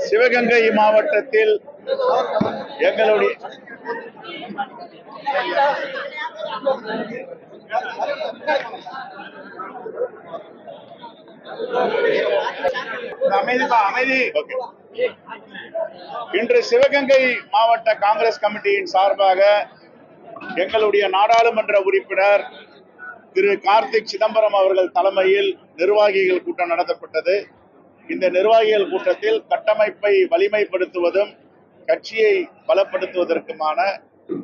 சிவகங்கை மாவட்டத்தில் எங்களுடைய இன்று சிவகங்கை மாவட்ட காங்கிரஸ் கமிட்டியின் சார்பாக எங்களுடைய நாடாளுமன்ற உறுப்பினர் திரு கார்த்திக் சிதம்பரம் அவர்கள் தலைமையில் நிர்வாகிகள் கூட்டம் நடத்தப்பட்டது. இந்த நிர்வாகிகள் கூட்டத்தில் கட்டமைப்பை வலிமைப்படுத்துவதும் கட்சியை பலப்படுத்துவதற்குமான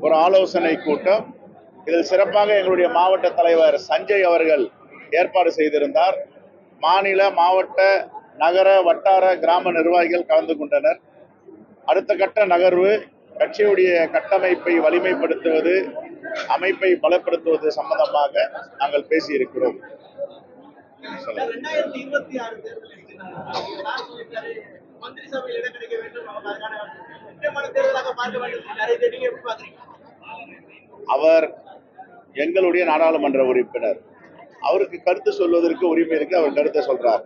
ஒரு ஆலோசனை கூட்டம். இதில் சிறப்பாக எங்களுடைய மாவட்ட தலைவர் சஞ்சய் அவர்கள் ஏற்பாடு செய்திருந்தார். மாநில, மாவட்ட, நகர, வட்டார, கிராம நிர்வாகிகள் கலந்து கொண்டனர். அடுத்த கட்ட நகர்வு கட்சியுடைய கட்டமைப்பை வலிமைப்படுத்துவது, அமைப்பை பலப்படுத்துவது சம்பந்தமாக நாங்கள் பேசியிருக்கிறோம். அவர் எங்களுடைய நாடாளுமன்ற உறுப்பினர், அவருக்கு கருத்து சொல்வதற்கு உரிமை இருக்கு. அவர் கருத்தை சொல்றார்.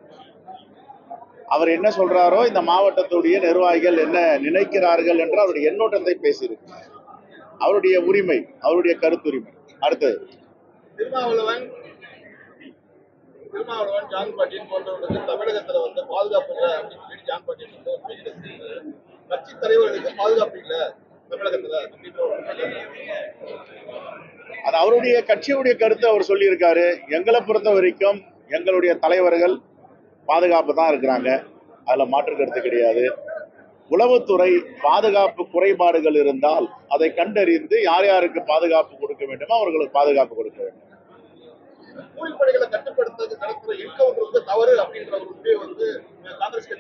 அவர் என்ன சொல்றாரோ, இந்த மாவட்டத்துடைய நிர்வாகிகள் என்ன நினைக்கிறார்கள் என்ற அவருடைய எண்ணோட்டத்தை பேசியிருக்கு. அவருடைய உரிமை, அவருடைய கருத்துரிமை. அடுத்தது திருமாவளவன் ஜான் பாட்டியன் போன்றவர்களுக்கு தமிழகத்துல வந்து பாதுகாப்பு இல்லை அப்படின்னு சொல்லி ஜான் பாட்டியன் கட்சி தலைவர்களுக்கு பாதுகாப்பு இல்லை தமிழகத்துல. அது அவருடைய கட்சியுடைய கருத்து அவர் சொல்லியிருக்காரு. எங்களை பொறுத்த வரைக்கும் எங்களுடைய தலைவர்கள் பாதுகாப்பு தான் இருக்கிறாங்க, அதுல மாற்று கருத்து கிடையாது. உளவுத்துறை பாதுகாப்பு குறைபாடுகள் இருந்தால் அதை கண்டறிந்து யார் யாருக்கு பாதுகாப்பு கொடுக்க வேண்டுமோ அவர்களுக்கு பாதுகாப்பு கொடுக்க வேண்டும். கூலிப்படைகளை கட்டுப்படுத்துறது நடத்துற என்கவுண்டர் தவறு அப்படின்ற ஒரு முடிவை வந்து காங்கிரஸ்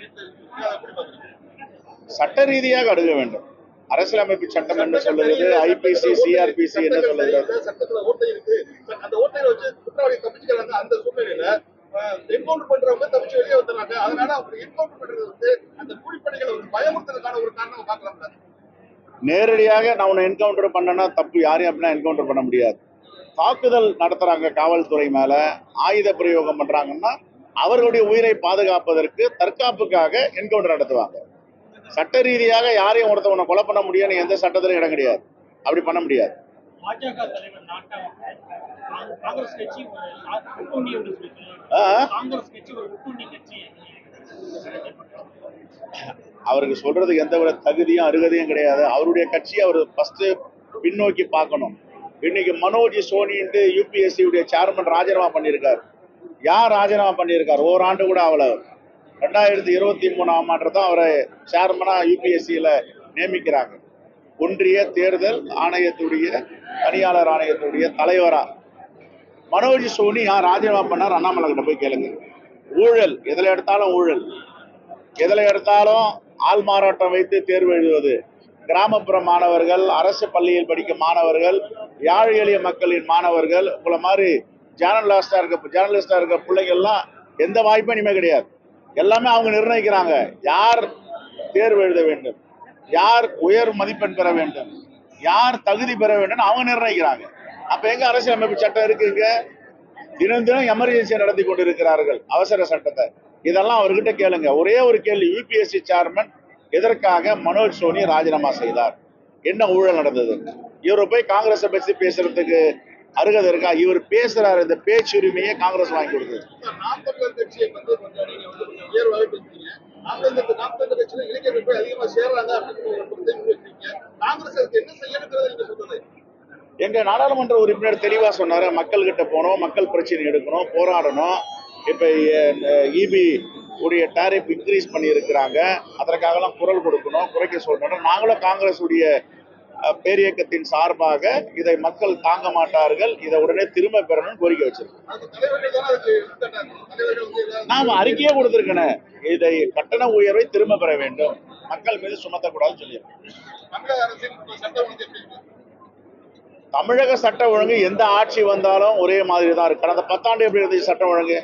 சட்ட ரீதியாக அணுக வேண்டும். அரசியலமைப்பு சட்டம் என்ன சொல்லுகிறது, ஐபிசி, சிஆர்பிசி என்ன சொல்லுகிறது? சட்டத்துல ஓட்டை இருக்கு. அந்த ஓட்டையில வச்சு குற்றவாளி தப்பிச்சுக்கிறாங்க. அந்த சூழ்நிலையில என்கவுண்டர் பண்றவங்க தப்பிச்சு வெளியே வந்துடுறாங்க. அதனால அவங்க என்கவுண்டர் பண்றது வந்து அந்த கூலிப்படைகளை வந்து பயமுறுத்துறதுக்கான ஒரு காரணம் பார்க்கலாம். நேரடியாக நான் உன்னை என்கவுண்டர் பண்ணனா தப்பு, யாரையும் அப்படின்னா என்கவுண்டர் பண்ண முடியாது. தாக்குதல் நடத்துறாங்க காவல்துறை மேல, ஆயுத பிரயோகம் பண்றாங்கன்னா அவர்களுடைய உயிரை பாதுகாப்பதற்கு தற்காப்புக்காக என்கவுண்டர் நடத்துவாங்க. சட்ட ரீதியாக யாரையும் ஒருத்தவனை கொலை பண்ண முடியும்னு எந்த சட்டத்திலும் இடம் கிடையாது. அப்படி பண்ண முடியாது. அவருக்கு சொல்றதுக்கு எந்த ஒரு தகுதியும் அருகதையும் கிடையாது. அவருடைய கட்சி அவர் ஃபர்ஸ்ட் பின்னோக்கி பார்க்கணும். இன்னைக்கு மனோஜ் சோனின்ட்டு யூபிஎஸ்சி உடைய சேர்மன் ராஜினாமா பண்ணியிருக்காரு. யார் ராஜினாமா பண்ணியிருக்காரு? ஓராண்டு கூட அவளை 2023 தான் அவரை சேர்மனா யூபிஎஸ்சியில நியமிக்கிறாங்க. ஒன்றிய தேர்தல் ஆணையத்துடைய பணியாளர் ஆணையத்துடைய தலைவரா மனோஜ் சோனி யார் ராஜினாமா பண்ணார்? அண்ணாமலை கிட்ட போய் கேளுங்க. ஊழல் எதுல எடுத்தாலும் ஊழல், எதுல எடுத்தாலும் ஆள் மாறாட்டம் வைத்து தேர்வு எழுதுவது, கிராமப்புற மாணவர்கள், அரசு பள்ளியில் படிக்கும் மாணவர்கள், ஏழை எளிய மக்களின் மாணவர்கள், உங்களை மாதிரி ஜேர்னலிஸ்டா இருக்க பிள்ளைகள்லாம் எந்த வாய்ப்பும் இனிமே கிடையாது. எல்லாமே அவங்க நிர்ணயிக்கிறாங்க. யார் தேர்வு எழுத வேண்டும், யார் உயர் மதிப்பெண் பெற வேண்டும், யார் தகுதி பெற வேண்டும் அவங்க நிர்ணயிக்கிறாங்க. அப்ப எங்க அரசியலமைப்பு சட்டம் இருக்குங்க? தினம் தினம் எமர்ஜென்சி நடத்தி கொண்டிருக்கிறார்கள், அவசர சட்டத்தை. இதெல்லாம் அவர்கிட்ட கேளுங்க. ஒரே ஒரு கேள்வி, யூபிஎஸ்சி சேர்மன் எதற்காக மனோஜ் சோனி ராஜினாமா செய்தார்? என்ன ஊழல் நடந்தது? இவரை போய் காங்கிரஸை பற்றி பேசுறதுக்கு அருகதை இருக்கா? இவர் பேசுறாரு, இந்த பேச்சுரிமையை காங்கிரஸ் வாங்கி கொடுத்தது. எங்க நாடாளுமன்ற உறுப்பினர் தெளிவா சொன்னாரு, மக்கள் கிட்ட போனோம், மக்கள் பிரச்சனை எடுக்கணும், போராடணும். இப்ப இபி உடைய டாரிஃப் இன்க்ரீஸ் பண்ணி இருக்கிறாங்க, அதற்காகலாம் குரல் கொடுக்கணும், குறைக்க சொல்லணும். நாங்களும் காங்கிரஸ் உடைய பேரியக்கத்தின் சார்பாக இதை மக்கள் தாங்க மாட்டார்கள், இதை உடனே திரும்ப பெறணும்னு கோரிக்கை வச்சிருக்கோம். நாம அறிக்கையே கொடுத்திருக்கேன், இதை கட்டண உயர்வை திரும்ப பெற வேண்டும், மக்கள் மீது சுமத்தக்கூடாதுன்னு சொல்லியிருக்கோம். தமிழக சட்ட ஒழுங்கு எந்த ஆட்சி வந்தாலும் ஒரே மாதிரி தான் இருக்கு. கடந்த 10 ஆண்டு எப்படி இருந்துச்சு சட்டம் ஒழுங்கு?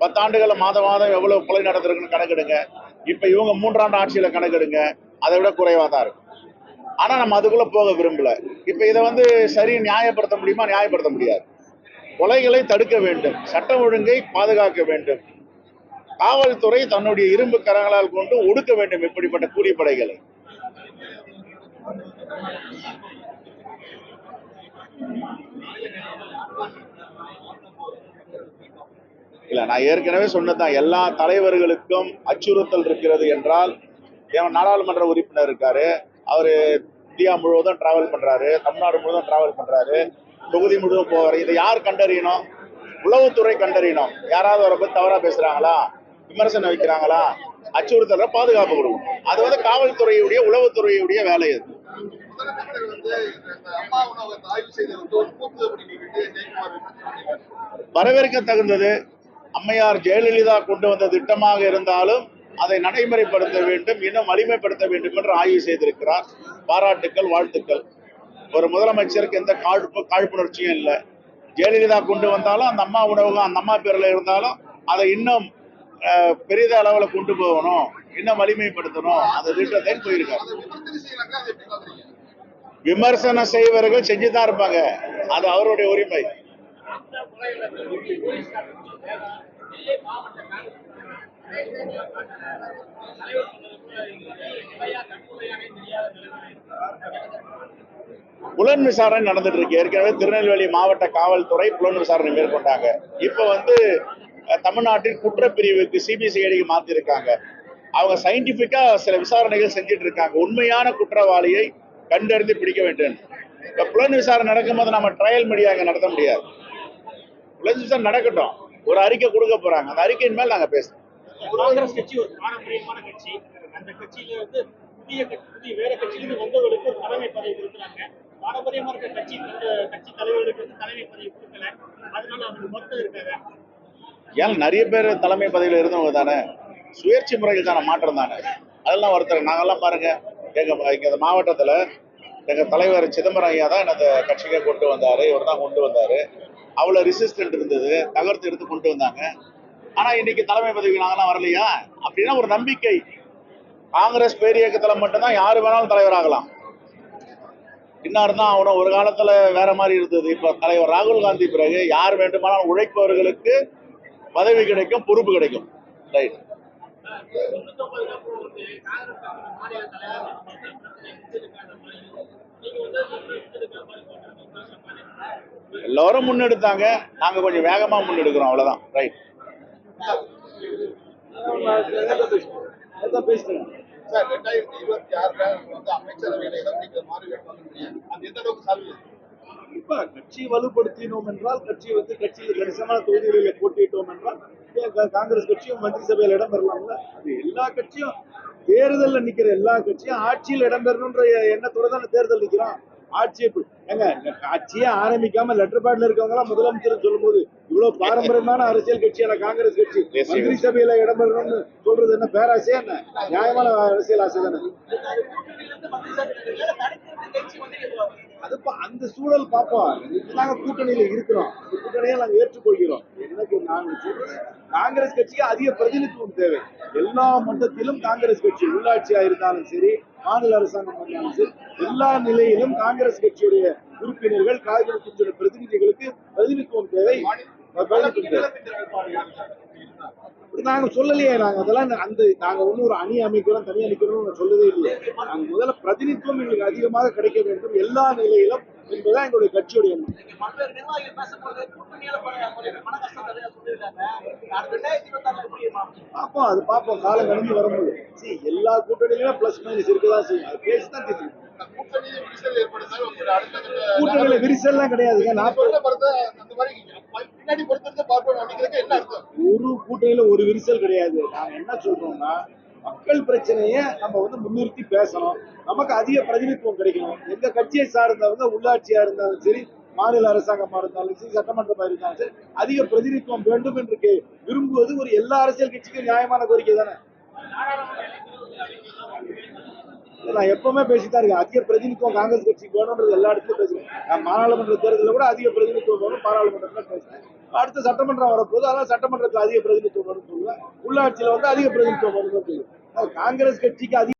10 ஆண்டுகள் மாதம் எவ்வளவு கொலை நடந்திருக்குன்னு கணக்கெடுங்க. இப்ப இவங்க 3 ஆண்டு ஆட்சியில கணக்கெடுங்க, அதை விட குறைவா தான் இருக்கும். ஆனா நம்ம அதுக்குள்ள போக விரும்பல. இப்ப இதை சரி நியாயப்படுத்த முடியுமா? நியாயப்படுத்த முடியாது. கொலைகளை தடுக்க வேண்டும், சட்ட ஒழுங்கை பாதுகாக்க வேண்டும். காவல்துறை தன்னுடைய இரும்பு கரங்களால் கொண்டு ஒடுக்க வேண்டும் இப்படிப்பட்ட கூலிப்படைகளை. இல்ல, நான் ஏற்கனவே சொன்னதான், எல்லா தலைவர்களுக்கும் அச்சுறுத்தல் இருக்கிறது என்றால், என் நாடாளுமன்ற உறுப்பினர் இருக்காரு, அவரு இந்தியா முழுவதும் டிராவல் பண்றாரு, தமிழ்நாடு முழுவதும் டிராவல் பண்றாரு, தொகுதி முழுவதும் போவாரு. இதை யார் கண்டறியணும்? உளவுத்துறை கண்டறியணும். யாராவது அவரை பத்தி தவறா பேசுறாங்களா, விமர்சனம் வைக்கிறாங்களா, அச்சுறுத்தல பாதுகாப்பு கொடுக்கணும். அது வந்து காவல்துறையுடைய உளவுத்துறையுடைய வேலை. அது முதலமைச்சர் வந்து இந்த அம்மா உணவகத்தை ஆய்வு செய்தது வந்து ஒரு கூத்து அப்படின்னு சொல்லிட்டு ஜெயக்குமார் விமர்சனம். வரவேற்க தகுந்தது. அம்மையார் ஜெயலலிதா கொண்டு வந்த திட்டமாக இருந்தாலும் அதை நடைமுறைப்படுத்த வேண்டும், இன்னும் வலிமைப்படுத்த வேண்டும் என்று ஆய்வு செய்திருக்கிறார். பாராட்டுக்கள், வாழ்த்துக்கள். ஒரு முதலமைச்சருக்கு எந்த காழ்ப்புணர்ச்சியும் இல்லை. ஜெயலலிதா கொண்டு வந்தாலும் அந்த அம்மா உணவகம் அந்த அம்மா பேர்ல இருந்தாலும் அதை இன்னும் பெரிய அளவில் கொண்டு போகணும், இன்னும் வலிமைப்படுத்தணும், அந்த திட்டத்தை போயிருக்காரு. விமர்சனம் செய்வர்கள் செஞ்சுதான் இருப்பாங்க, அது அவருடைய உரிமை. புலன் விசாரணை நடந்துட்டு இருக்கு. ஏற்கனவே திருநெல்வேலி மாவட்ட காவல்துறை புலன் விசாரணை மேற்கொண்டாங்க. இப்ப வந்து தமிழ்நாட்டின் குற்றப்பிரிவுக்கு சிபிசிஐடிக்கு மாத்தி இருக்காங்க. அவங்க சயின்டிபிக்கா சில விசாரணைகள் செஞ்சுட்டு இருக்காங்க. உண்மையான குற்றவாளியை கண்டறிந்து பிடிக்க வேண்டும். இப்ப புலன் விசாரணை நடக்கும்போது நம்ம ட்ரையல் மீடியா அங்க நடத்த முடியாது. புலன் விசாரணை நடக்கட்டும், ஒரு அறிக்கை கொடுக்க போறாங்க, அந்த அறிக்கையின் மேல் நாங்க பேசுறோம். காங்கிரஸ் கட்சி ஒரு பாரம்பரியமான கட்சி. அந்த கட்சியில வந்து புதிய வேற கட்சியிலிருந்து வந்தவர்களுக்கு ஒரு தலைமை பதவி கொடுக்குறாங்க. பாரம்பரியமா இருக்க கட்சி கட்சி தலைவர்களுக்கு வந்து தலைமை பதவி கொடுக்கல. அதனால அவங்க மொத்தம் இருக்காங்க. ஏன் நிறைய பேர் தலைமை பதவியில இருந்தவங்க தானே, சுயேட்சை முறையில் தானே, மாற்றம் தானே. அதெல்லாம் ஒருத்தர் நாங்கெல்லாம் பாருங்க, எங்க மாவட்டத்துல எங்க தலைவர் சிதம்பரம் ஐயா தான் அந்த கட்சியை கொண்டு வந்தாரு. இவர் தான் கொண்டு வந்தாரு. அவ்வளவு ரெசிஸ்டன்ட் இருந்தது, தகர்த்து எடுத்து கொண்டு வந்தாங்க. ஆனா இன்னைக்கு தலைமை பதவிக்கு நாங்கெல்லாம் வரலையா அப்படின்னா ஒரு நம்பிக்கை. காங்கிரஸ் பேரியக்கத்துல மட்டும்தான் யாரு வேணாலும் தலைவராகலாம். இன்னார் தான் அவனும் ஒரு காலத்துல வேற மாதிரி இருந்தது. இப்ப தலைவர் ராகுல் காந்தி பிறகு யார் வேண்டுமானாலும் உழைப்பவர்களுக்கு பதவி கிடைக்கும், பொறுப்பு கிடைக்கும். ரைட். எல்லாரும் முன்னெடுத்தாங்க, நாங்க கொஞ்சம் வேகமா முன்னெடுக்கிறோம், அவ்வளவுதான். ரைட். சார் 2026 வந்து அமைச்சரவையில இடம் நீங்க மாறுவேன் அது எந்த அளவுக்கு சாத்தியம்? இப்ப கட்சி வலுப்படுத்தினோம் என்றால், கட்சியில் கணிசமான தொகுதிகளில் போட்டியிட்டோம் என்றால் காங்கிரஸ் கட்சியும் மந்திரி சபையில் இடம் பெறலாம்ல. அது எல்லா கட்சியும் தேர்தலில் நிக்கிற எல்லா கட்சியும் ஆட்சியில் இடம் பெறணும்ன்ற எண்ணத்தோட தான் தேர்தல் நிக்கிறோம். ஆட்சியே ஆரம்பிக்காம லெட்டர் பேட்ல இருக்கவங்க எல்லாம் முதலமைச்சர் சொல்லும் போது இவ்வளவு பாரம்பரியமான அரசியல் கட்சியான காங்கிரஸ் கட்சி மந்திரி சபையில இடம் பெறணும்னு சொல்றது என்ன பேராசையா, என்ன நியாயமான அரசியல் ஆசை தானே? அது அந்த சூழல் பார்ப்போம். நாங்க கூட்டணியில இருக்கிறோம், இந்த கூட்டணியை நாங்க ஏற்றுக்கொள்கிறோம். எனக்கு நாங்க சொல்றது, காங்கிரஸ் கட்சிக்கு அதிக பிரதிநிதித்துவம் தேவை. எல்லா மட்டத்திலும் காங்கிரஸ் கட்சி, உள்ளாட்சியா இருந்தாலும் சரி, மாநில அரசாங்கம் இருந்தாலும் சரி, எல்லா நிலையிலும் காங்கிரஸ் கட்சியுடைய உறுப்பினர்கள், காங்கிரஸ் கட்சியுடைய பிரதிநிதிகளுக்கு பிரதிநிதித்துவம் தேவை. நாங்க சொல்லலையே, நாங்க அதெல்லாம் நாங்க ஒன்னும் ஒரு அணி அமைக்கிறோம், தனி அமைக்கிறோம் சொல்லவே இல்லையே. நாங்க முதல்ல பிரதிநிதித்துவம் எங்களுக்கு அதிகமாக கிடைக்க வேண்டும் எல்லா நிலையிலும் என்பதுதான் எங்களுடைய கட்சியுடைய எண்ணம். பார்ப்போம், அது பார்ப்போம், காலம் கடந்து வரும்போது. எல்லா கூட்டணியிலுமே பிளஸ் மைனஸ் இருக்கதான் செய்யும், அது பேசிதான் தெரியும். கூட்டணியில விரிசல்லாம் கிடையாதுங்க. ஒரு கூட்டணியில ஒரு விரிசல் கிடையாது. நாங்க என்ன சொல்றோம்னா, மக்கள் பிரச்சனைய நம்ம முன்னிறுத்தி பேசணும், நமக்கு அதிக பிரதிநிதித்துவம் கிடைக்கணும். எங்க கட்சியை சார்ந்தவங்க உள்ளாட்சியா இருந்தாலும் சரி, மாநில அரசாங்கமா இருந்தாலும் சரி, சட்டமன்றமா இருந்தாலும் சரி, அதிக பிரதிநிதித்துவம் வேண்டும் என்று விரும்புவது ஒரு எல்லா அரசியல் கட்சிக்கும் நியாயமான கோரிக்கை தானே. நான் எப்பவுமே பேசித்தான் இருக்கேன், அதிக பிரதிநிதித்துவம் காங்கிரஸ் கட்சிக்கு வேணும்ன்றது எல்லா இடத்துலயும் பேசுறேன். நான் நாடாளுமன்ற தேர்தலில் கூட அதிக பிரதிநிதித்துவம் வேணும், பாராளுமன்றத்துல பேசுறேன். அடுத்த சட்டமன்றம் வரப்போது அதான் சட்டமன்றத்தில் அதிக பிரதிநிதித்துவம் வேணும்னு சொல்லுவேன், உள்ளாட்சியில அதிக பிரதிநிதித்துவம் வேணும்னு சொல்லுவேன். காங்கிரஸ் கட்சிக்கு அதிக